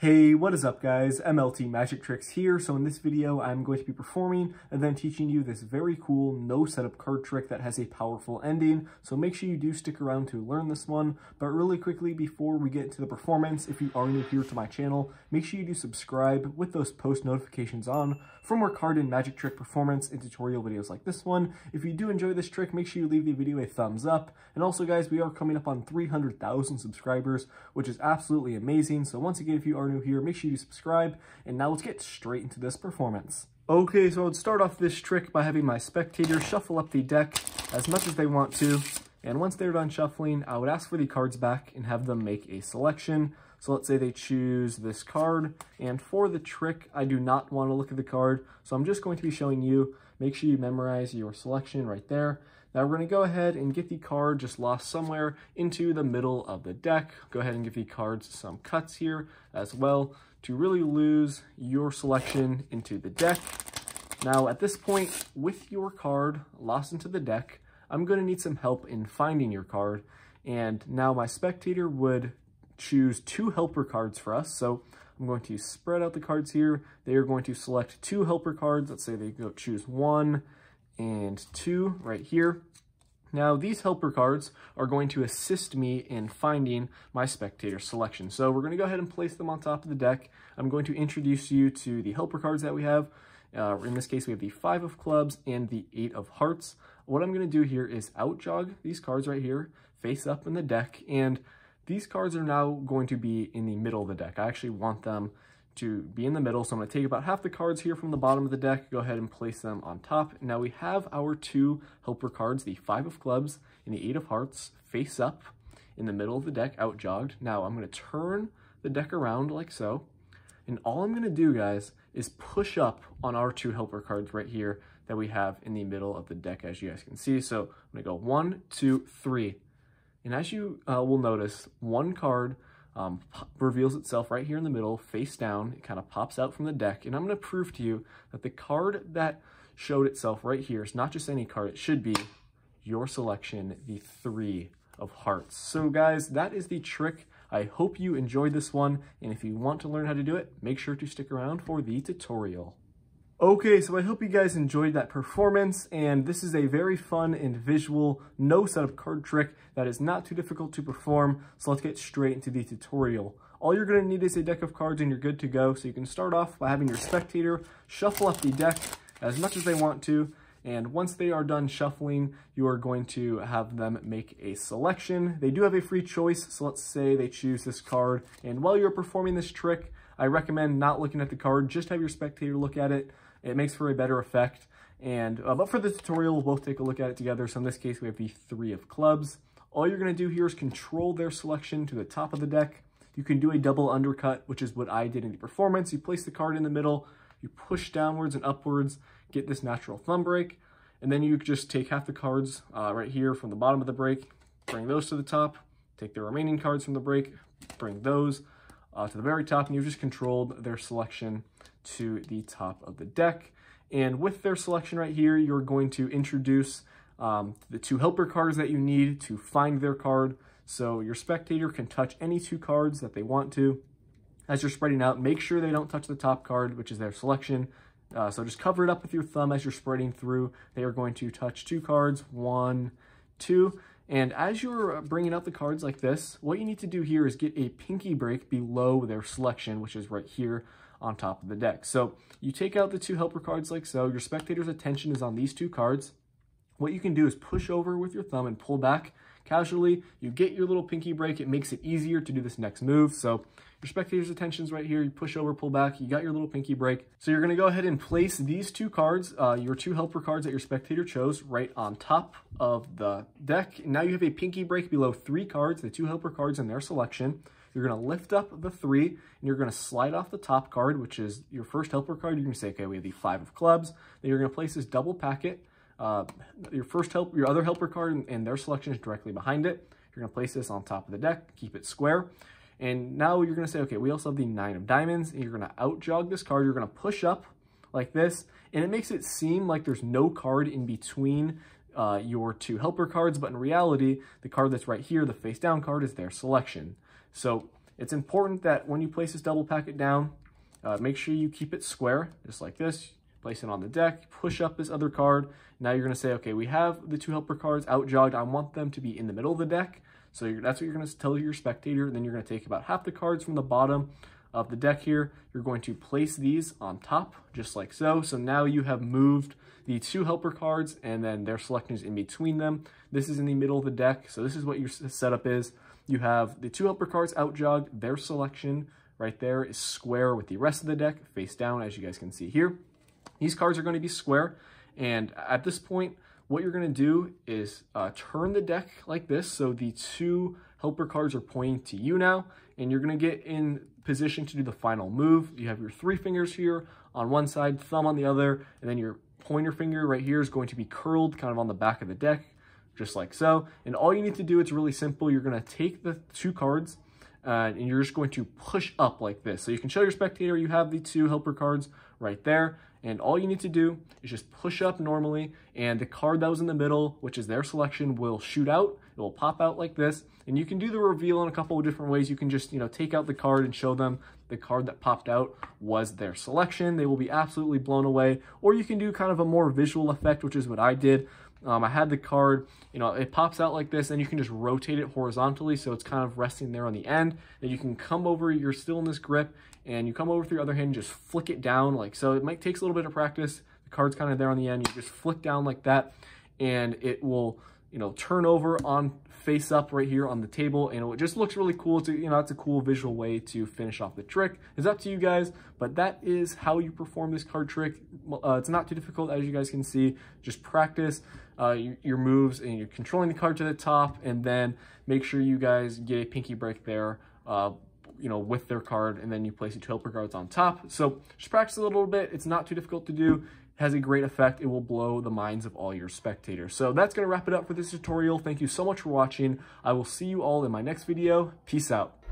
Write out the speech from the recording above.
Hey, what is up guys? MLT Magic Tricks here. So in this video, I'm going to be performing and then teaching you this very cool no setup card trick that has a powerful ending. So make sure you do stick around to learn this one. But really quickly, before we get into the performance, if you are new here to my channel, make sure you do subscribe with those post notifications on for more card and magic trick performance and tutorial videos like this one. If you do enjoy this trick, make sure you leave the video a thumbs up. And also guys, we are coming up on 300,000 subscribers, which is absolutely amazing. So once again, if you are new here, make sure you subscribe, and now let's get straight into this performance. Okay, so I would start off this trick by having my spectator shuffle up the deck as much as they want to, and once they're done shuffling, I would ask for the cards back and have them make a selection. So let's say they choose this card, and for the trick, I do not want to look at the card, so I'm just going to be showing you. Make sure you memorize your selection right there. Now we're going to go ahead and get the card just lost somewhere into the middle of the deck. Go ahead and give the cards some cuts here as well to really lose your selection into the deck. Now at this point, with your card lost into the deck, I'm going to need some help in finding your card. And now my spectator would choose two helper cards for us. So I'm going to spread out the cards here. They are going to select two helper cards. Let's say they go choose 1 and 2 right here. Now these helper cards are going to assist me in finding my spectator selection. So we're going to go ahead and place them on top of the deck. I'm going to introduce you to the helper cards that we have. In this case, we have the 5 of clubs and the 8 of hearts. What I'm going to do here is outjog these cards right here, face up in the deck, and these cards are now going to be in the middle of the deck. I actually want them to be in the middle, so I'm going to take about half the cards here from the bottom of the deck, go ahead and place them on top. Now we have our 2 helper cards, the 5 of clubs and the 8 of hearts, face up in the middle of the deck, outjogged. Now I'm going to turn the deck around like so, and all I'm going to do, guys, is push up on our 2 helper cards right here that we have in the middle of the deck, as you guys can see. So I'm going to go 1, 2, 3. And as you will notice, one card reveals itself right here in the middle, face down. It kind of pops out from the deck. And I'm going to prove to you that the card that showed itself right here is not just any card. It should be your selection, the 3 of hearts. So guys, that is the trick. I hope you enjoyed this one. And if you want to learn how to do it, make sure to stick around for the tutorial. Okay, so I hope you guys enjoyed that performance, and this is a very fun and visual no setup card trick that is not too difficult to perform, so let's get straight into the tutorial. All you're going to need is a deck of cards and you're good to go, so you can start off by having your spectator shuffle up the deck as much as they want to, and once they are done shuffling, you are going to have them make a selection. They do have a free choice, so let's say they choose this card, and while you're performing this trick, I recommend not looking at the card, just have your spectator look at it. It makes for a better effect. And but for the tutorial, we'll both take a look at it together. So in this case, we have the 3 of clubs. All you're going to do here is control their selection to the top of the deck. You can do a double undercut, which is what I did in the performance. You place the card in the middle, you push downwards and upwards, get this natural thumb break, and then you just take half the cards right here from the bottom of the break, bring those to the top, take the remaining cards from the break, bring those to the very top, and you've just controlled their selection to the top of the deck. And with their selection right here, you're going to introduce the 2 helper cards that you need to find their card. So your spectator can touch any 2 cards that they want to. As you're spreading out, make sure they don't touch the top card, which is their selection. So just cover it up with your thumb as you're spreading through. They are going to touch 2 cards, 1, 2. And as you're bringing out the cards like this, what you need to do here is get a pinky break below their selection, which is right here on top of the deck. So you take out the 2 helper cards like so. Your spectator's attention is on these 2 cards. What you can do is push over with your thumb and pull back casually. You get your little pinky break. It makes it easier to do this next move. So your spectator's attention's right here. You push over, pull back. You got your little pinky break. So you're going to go ahead and place these 2 cards, your 2 helper cards that your spectator chose, right on top of the deck. And now you have a pinky break below 3 cards, the 2 helper cards in their selection. You're going to lift up the 3, and you're going to slide off the top card, which is your first helper card. You're going to say, okay, we have the 5 of clubs. Then you're going to place this double packet. Your other helper card and their selection is directly behind it. You're going to place this on top of the deck, keep it square. And now you're going to say, okay, we also have the 9 of diamonds, and you're going to outjog this card. You're going to push up like this, and it makes it seem like there's no card in between your 2 helper cards, but in reality, the card that's right here, the face down card, is their selection. So It's important that when you place this double packet down, make sure you keep it square, just like this. Place it on the deck, push up this other card. Now you're gonna say, okay, we have the 2 helper cards out jogged. I want them to be in the middle of the deck. So that's what you're gonna tell your spectator. Then you're gonna take about half the cards from the bottom of the deck here. You're going to place these on top, just like so. So now you have moved the 2 helper cards and then their selection is in between them. This is in the middle of the deck. So this is what your setup is. You have the 2 helper cards out jogged. Their selection right there is square with the rest of the deck, face down, as you guys can see here. These cards are going to be square, and at this point, what you're going to do is turn the deck like this, so the 2 helper cards are pointing to you now, and you're going to get in position to do the final move. You have your 3 fingers here on one side, thumb on the other, and then your pointer finger right here is going to be curled kind of on the back of the deck, just like so. And all you need to do, it's really simple. You're going to take the 2 cards, and you're just going to push up like this. So you can show your spectator you have the 2 helper cards right there. And all you need to do is just push up normally, and the card that was in the middle, which is their selection, will shoot out. It will pop out like this. And you can do the reveal in a couple of different ways. You can just, take out the card and show them the card that popped out was their selection. They will be absolutely blown away. Or you can do kind of a more visual effect, which is what I did. I had the card, it pops out like this, and you can just rotate it horizontally, so it's kind of resting there on the end. And you can come over, you're still in this grip, and you come over with your other hand and just flick it down like so. It might take a little bit of practice. The card's kind of there on the end. You just flick down like that, and it will, turn over on face up right here on the table, and it just looks really cool. It's a cool visual way to finish off the trick. It's up to you guys, but that is how you perform this card trick. It's not too difficult, as you guys can see. Just practice your moves, and you're controlling the card to the top, and then make sure you guys get a pinky break there, with their card, and then you place your 2 helper cards on top. So just practice a little bit. It's not too difficult to do. Has a great effect. It will blow the minds of all your spectators. So that's going to wrap it up for this tutorial. Thank you so much for watching. I will see you all in my next video. Peace out.